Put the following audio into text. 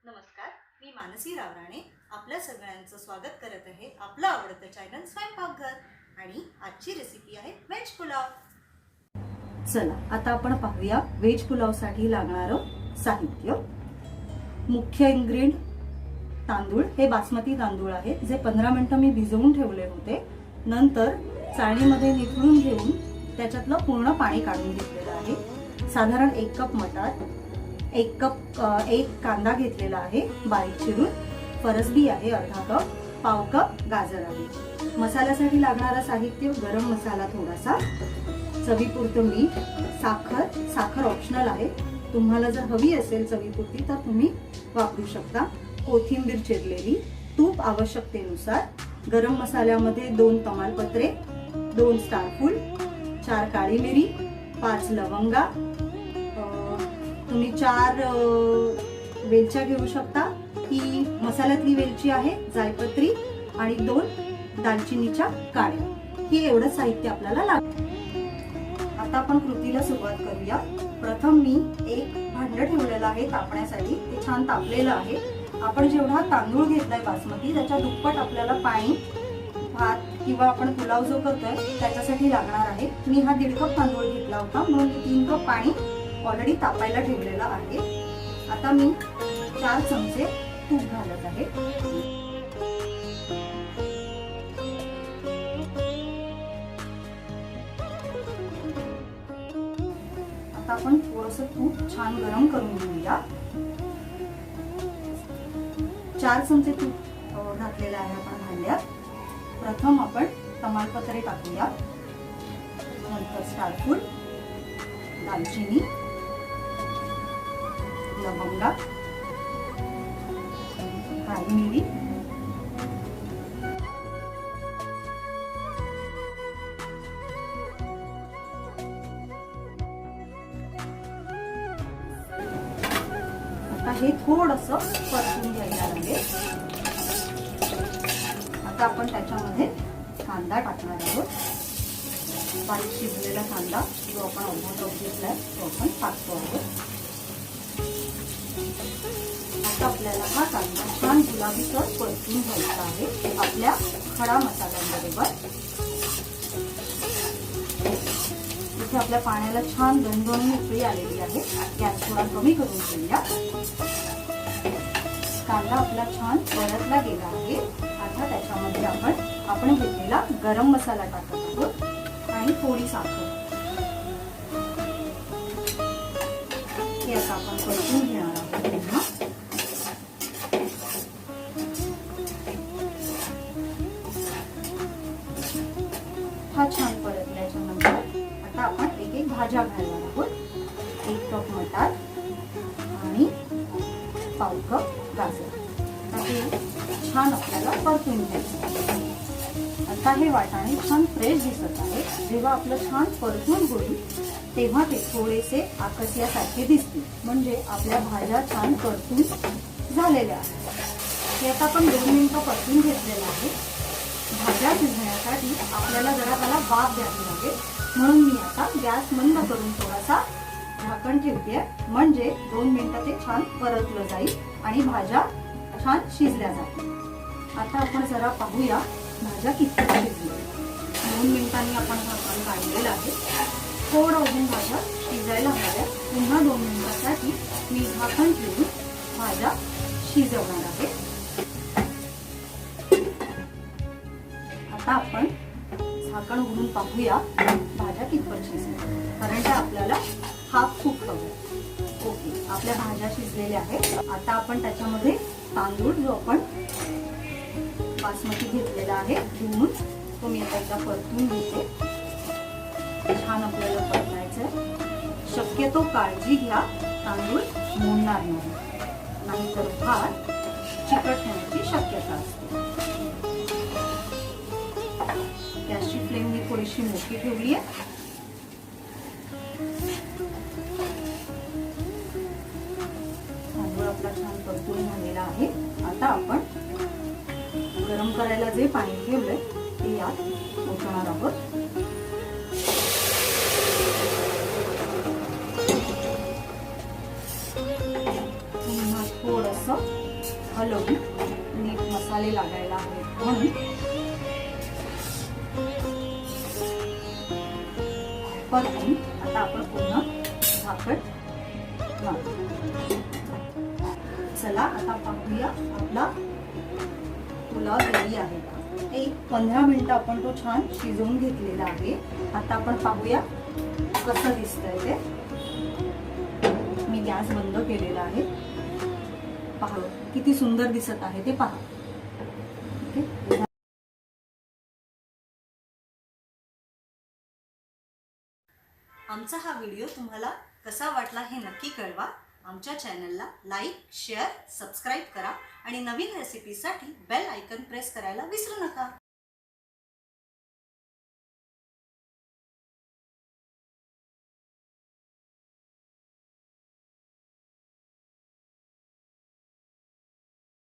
नमस्कार, मी मानसी रावराणे आपल्या सगळ्यांचं स्वागत करत आहे आपलं आवडतं चॅनल स्वयंपाकघर आणि आजची रेसिपी आहे व्हेज पुलाव। चला आता आपण पाहूया व्हेज पुलावसाठी लागणारं साहित्य। मुख्य इन्ग्रेडियंट तांदूळ, हे बासमती तांदूळ आहेत जे 15 मिनिटं मी भिजवून ठेवले होते। नंतर चाळणीमध्ये निथळून घेऊन त्याच्यातलं पूर्ण पाणी काढून घेतलेलं आहे। साधारण 1 कप मटार, 1 कप कांदा घेतलेला आहे बारीक चिरून, फरसबी आहे अर्धा कप, पाव कप गाजर आहे। मसाल्यासाठी लागणारा साहित्य: गरम मसाला थोडासा, चवीपुरतं मीठ, साखर ऑप्शनल आहे, तुम्हाला जर हवी असेल चवीपुरती तर तुम्ही वापरू शकता, कोथिंबीर चिरलेली, तूप आवश्यकतेनुसार, गरम मसाल्यामध्ये 2 तमालपत्रे, 2 स्टारफूल, 4 काळी मिरी, 5 लवंगा, तुम्ही 4 वेलच्या घेऊ शकता, ही मसाल्यातली वेलची आहे, जायपत्री, आणि 2 दालचिनीच्या काड्या। हे एवढं साहित्य आपल्याला लागेल। आता आपण कृतीला सुरुवात करूया। प्रथम मी एक भांडं ठेवलेलं आहे तापण्यासाठी, ते छान तापलेलं आहे। आपण जेवढा तांदूळ घेतलाय बासमती त्याच्या दुप्पट आपल्याला पाणी भात किंवा आपण पुलाव जो करतोय त्याच्यासाठी लागणार आहे। मी हा 1.5 कप तांदूळ घेतला होता म्हणून 3 कप पाणी ऑलरेडी तापायला ठेवलेला आहे। आता मी 4 चमचे तूप घालत आहे। आता आपण थोडंसं तूप छान गरम करून घेऊया। 4 चमचे तूप घातलेलं आहे आपण भांड्यात। प्रथम आपण तमालपत्रे टाकूया, नंतर स्टारफूल, दालचिनी, लवंगा, काळी मिरी, आता हे थोडंसं परतून घ्यायला लागेल। आता आपण त्याच्यामध्ये कांदा टाकणार आहोत, बारीक शिजलेला कांदा जो आपण अर्धा कप घेतलाय तो आपण टाकतो आहोत। आता आपल्याला हा कांदा छान गुलाबीसर परतून घ्यायचा आहे आपल्या खडा मसाल्यांबरोबर। इथे आपल्या पाण्याला छान दणदणीत उकळी आलेली आहे, गॅस थोडा कमी करून ठेवूया। कांदा आपला छान परतला गेला आहे। आता त्याच्यामध्ये आपण घेतलेला गरम मसाला टाकत आहोत आणि थोडी साखर, हे आता आपण परतून घेणार आहोत। हा छान परतल्याच्या नंतर आता आपण एक भाज्या घालणार आहोत। 1 कप मटार आणि पाव कप गाजर, हे छान आपल्याला परतून घ्यायचं। आता हे वाटाणे छान फ्रेश दिसत आहे, जेव्हा आपलं छान परतून होईल तेव्हा ते थोडेसे आकसल्यासारखे दिसतील, म्हणजे आपल्या भाज्या छान परतून झालेल्या आहेत। हे आता आपण 2 मिनिटं परतून घेतलेलं आहे। भाज्या शिजण्यासाठी आपल्याला जरा त्याला वाफ द्यावी लागेल, म्हणून मी आता गॅस मंद करून थोडासा झाकण ठेवते, म्हणजे 2 मिनिटं ते छान परतलं जाईल आणि भाज्या छान शिजल्या जातील। आता आपण जरा पाहूया भाज्या किती शिजल्या। 2 मिनिटांनी आपण झाकण काढलेलं आहे, थोडं अजून भाज्या शिजायला हव्या। पुन्हा 2 मिनिटांसाठी मी झाकण ठेवून भाज्या शिजवणार आहे। आता आपण झाकण उघडून पाहूया भाज्या कितपत शिजल्या, कारण त्या आपल्याला हाफ कुक हवं। ओके, आपल्या भाज्या शिजलेल्या आहेत। आता आपण त्याच्यामध्ये तांदूळ जो आपण बासमती घेतलेला आहे धुवून तो मी आता एकदा परतून घेते। छान आपल्याला परतायचं, शक्यतो काळजी घ्या तांदूळ मोडणार नाही, नाहीतर भात चिकट होण्याची शक्यता असते। गॅसची फ्लेम मी थोडीशी मोठी ठेवली आहे। तांदूळ आपला छान परतून झालेला आहे। आता आपण गरम करायला जे पाणी ठेवलंय ते यात ओतणार आहोत। पुन्हा थोडंसं हलवून नीट मसाले लागायला हवेत म्हणून परतून आता आपण पुन्हा झाकण लावू. चला आता पाहूया आपला पुलाव रेडी आहे का. एक 15 मिनिटं आपण तो छान शिजवून घेतलेला आहे. आता आपण पाहूया कसं दिसतंय ते. मी गॅस बंद केलेला आहे. पहा किती सुंदर दिसत आहे ते पहा. ओके. आमचा हा व्हिडिओ तुम्हाला कसा वाटला हे नक्की कळवा. आमच्या चॅनलला लाईक, शेअर, सबस्क्राईब करा आणि नवीन रेसिपीसाठी बेल आयकॉन प्रेस करायला विसरू नका.